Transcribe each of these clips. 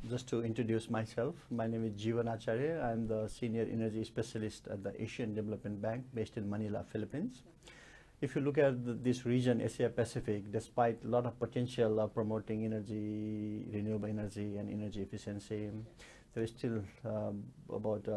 Just to introduce myself, my name is Jiwan Acharya. I'm the Senior Energy Specialist at the Asian Development Bank based in Manila, Philippines. If you look at this region, Asia Pacific, despite a lot of potential of promoting energy, renewable energy and energy efficiency, there is still about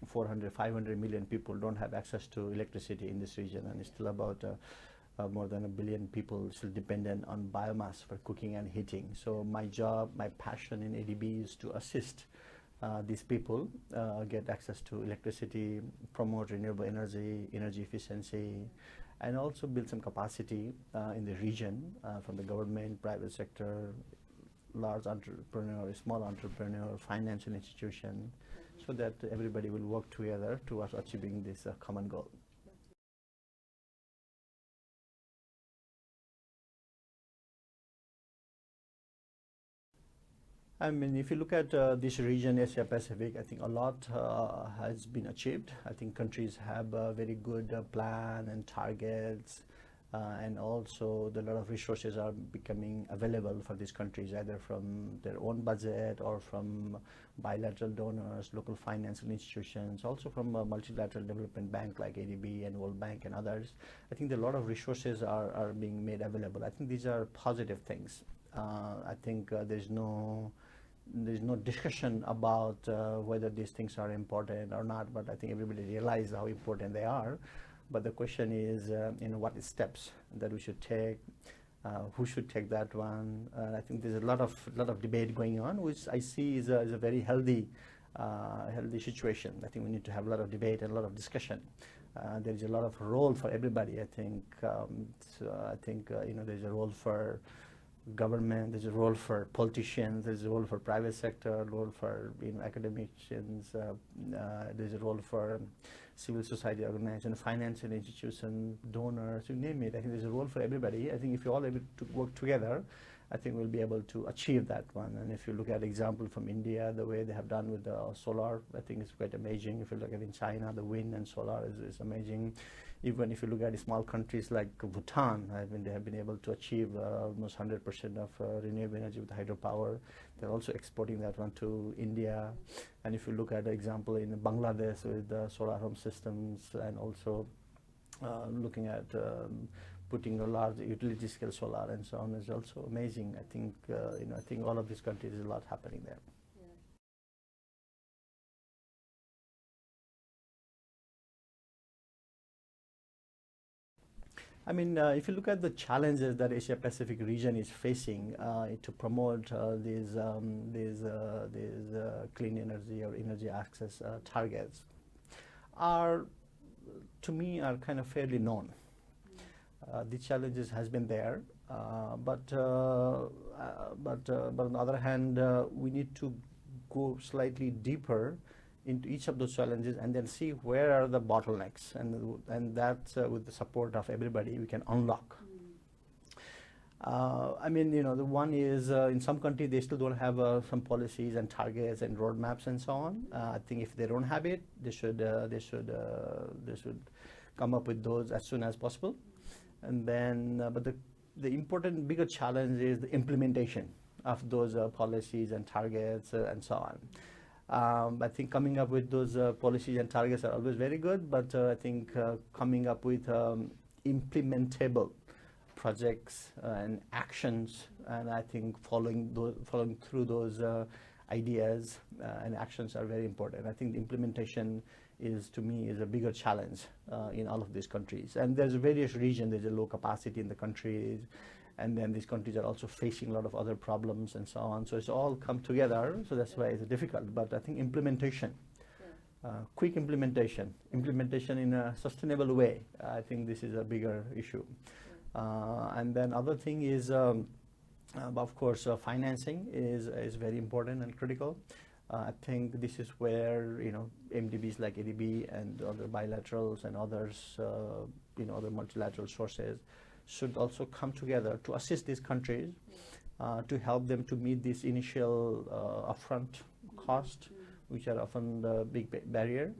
400, 500 million people don't have access to electricity in this region, and it's still about more than 1 billion people still dependent on biomass for cooking and heating. So my job, my passion in ADB is to assist these people get access to electricity, promote renewable energy, energy efficiency, and also build some capacity in the region from the government, private sector, large entrepreneur, small entrepreneur, financial institution, so that everybody will work together towards achieving this common goal. I mean, if you look at this region, Asia Pacific, I think a lot has been achieved. I think countries have a very good plan and targets, and also a lot of resources are becoming available for these countries, either from their own budget or from bilateral donors, local financial institutions, also from a multilateral development bank like ADB and World Bank and others. I think a lot of resources are being made available. I think these are positive things. I think there's no discussion about whether these things are important or not, but I think everybody realizes how important they are. But the question is, what steps that we should take, who should take that one. I think there's a lot of debate going on, which I see is a very healthy situation. I think we need to have a lot of debate and a lot of discussion. There is a lot of role for everybody. I think there's a role for government, there's a role for politicians, there's a role for private sector, role for academicians, there's a role for civil society organization, financial institution, donors, you name it. I think there's a role for everybody. I think if you're all able to work together, I think we'll be able to achieve that one. And if you look at example from India, the way they have done with the solar, I think it's quite amazing. If you look at in China, the wind and solar is amazing. Even if you look at small countries like Bhutan, I mean, they have been able to achieve almost 100% of renewable energy with hydropower. They're also exporting that one to India. And if you look at the example in Bangladesh with the solar home systems, and also looking at putting a large utility scale solar and so on, is also amazing. I think I think all of these countries, there's a lot happening there. I mean, if you look at the challenges that Asia Pacific region is facing to promote these clean energy or energy access targets, are, to me, are kind of fairly known. The challenges has been there, but on the other hand, we need to go slightly deeper into each of those challenges and then see where are the bottlenecks, and that with the support of everybody we can unlock. I mean, the one is in some countries they still don't have some policies and targets and roadmaps and so on. I think if they don't have it, they should come up with those as soon as possible. And then, but the important bigger challenge is the implementation of those policies and targets and so on. I think coming up with those policies and targets are always very good, but I think coming up with implementable projects and actions, and I think following through those ideas and actions are very important. I think the implementation to me is a bigger challenge in all of these countries. And there's various regions, there's a low capacity in the countries, and then these countries are also facing a lot of other problems and so on. So it's all come together, so that's why it's difficult. But I think implementation, quick implementation in a sustainable way, I think this is a bigger issue. And then other thing is, of course, financing is very important and critical. I think this is where MDBs like ADB and other bilaterals and others, other multilateral sources should also come together to assist these countries to help them to meet this initial upfront cost, which are often the big barrier,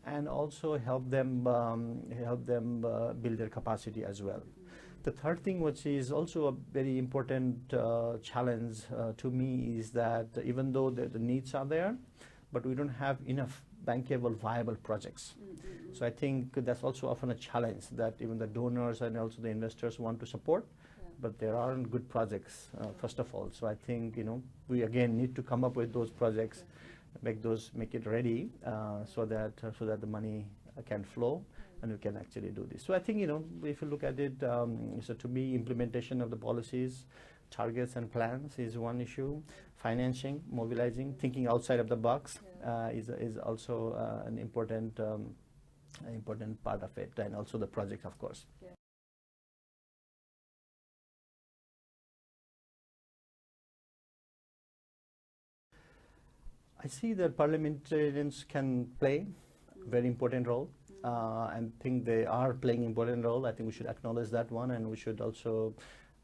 and also help them build their capacity as well. The third thing, which is also a very important challenge to me, is that even though the needs are there, but we don't have enough bankable, viable projects. So I think that's also often a challenge, that even the donors and also the investors want to support, but there aren't good projects, first of all. So I think, we again need to come up with those projects, make it ready, so that the money can flow and we can actually do this. So I think, if you look at it, so to me, implementation of the policies, targets and plans is one issue. Financing, mobilizing, thinking outside of the box is also an important part of it, and also the project, of course. Yeah. I see that parliamentarians can play a very important role, and think they are playing an important role. I think we should acknowledge that one, and we should also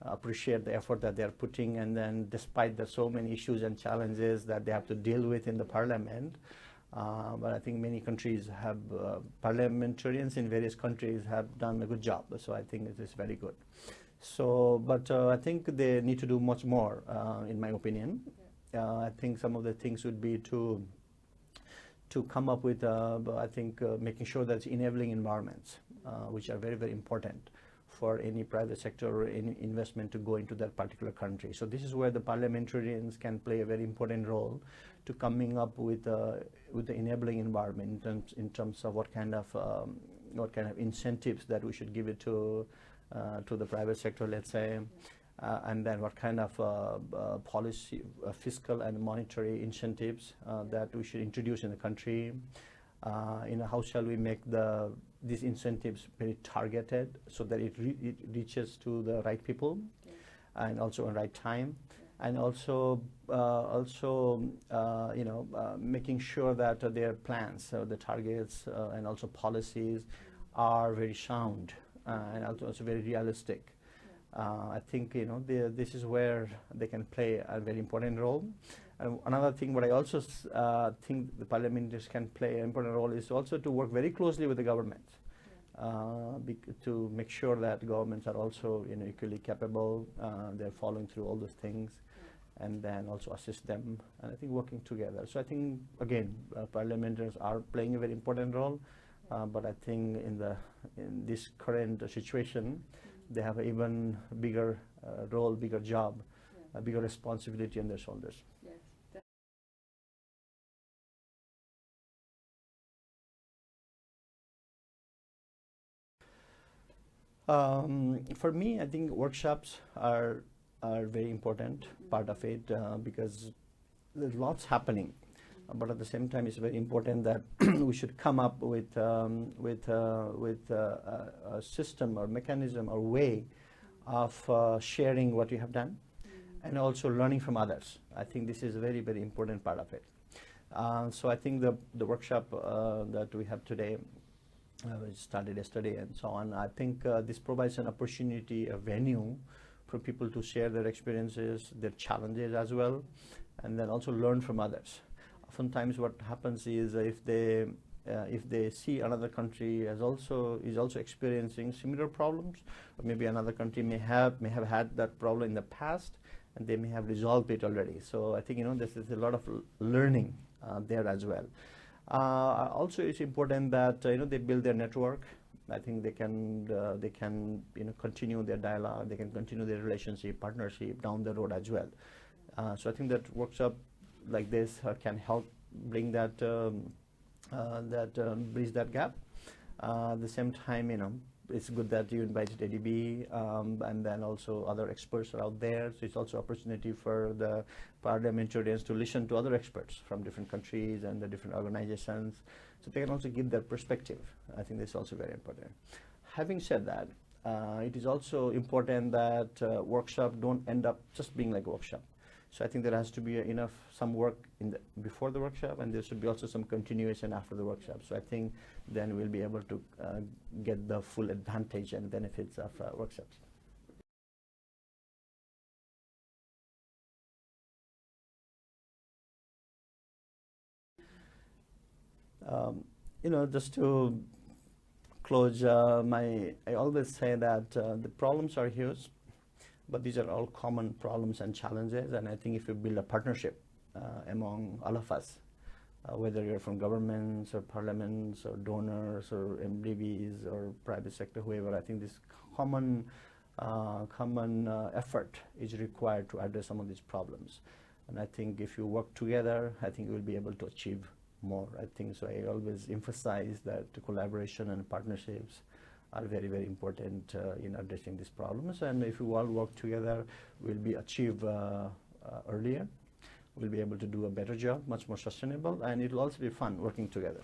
appreciate the effort that they are putting. And then, despite the so many issues and challenges that they have to deal with in the parliament, but I think many countries have parliamentarians in various countries have done a good job. So I think it is very good. So, but I think they need to do much more, in my opinion. I think some of the things would be to come up with, making sure that it's enabling environments, which are very, very important for any private sector or any investment to go into that particular country. So this is where the parliamentarians can play a very important role to coming up with the enabling environment in terms of what kind of incentives that we should give it to the private sector, let's say. And then what kind of policy, fiscal and monetary incentives that we should introduce in the country. How shall we make these incentives very targeted so that it reaches to the right people, and also at the right time, and also making sure that their plans, the targets, and also policies are very sound and also very realistic. I think this is where they can play a very important role. And another thing, what I also think the parliamentarians can play an important role is also to work very closely with the government, to make sure that governments are also equally capable. They're following through all those things, and then also assist them. And I think working together. So I think again, parliamentarians are playing a very important role, but I think in this current situation, they have an even bigger role, bigger job, a bigger responsibility on their shoulders. Yes. For me, I think workshops are very important part of it, because there's lots happening. But at the same time, it's very important that we should come up with a system or mechanism or way of sharing what you have done, and also learning from others. I think this is a very, very important part of it. So I think the workshop that we have today, we started yesterday and so on, I think this provides an opportunity, a venue for people to share their experiences, their challenges as well, and then also learn from others. Oftentimes what happens is if they see another country is also experiencing similar problems, or maybe another country may have had that problem in the past, and they may have resolved it already. So I think this is a lot of learning there as well. Also, it's important that they build their network. I think they can continue their dialogue, they can continue their relationship, partnership down the road as well. So I think that workshop like this can help bring that bridge that gap. At the same time, it's good that you invited ADB, and then also other experts are out there. So it's also opportunity for the parliamentarians to listen to other experts from different countries and the different organizations, so they can also give their perspective. I think this is also very important. Having said that, it is also important that workshop don't end up just being like a workshop. So I think there has to be some work before the workshop, and there should be also some continuation after the workshop. So I think then we'll be able to get the full advantage and benefits of workshops. Just to close, I always say that the problems are huge, but these are all common problems and challenges, and I think if you build a partnership among all of us, whether you're from governments or parliaments or donors or MDBs or private sector, whoever, I think this common effort is required to address some of these problems. And I think if you work together, I think you will be able to achieve more. I think so. I always emphasize that collaboration and partnerships are very, very important in addressing these problems. And if we all work together, we'll be achieve earlier. We'll be able to do a better job, much more sustainable, and it will also be fun working together.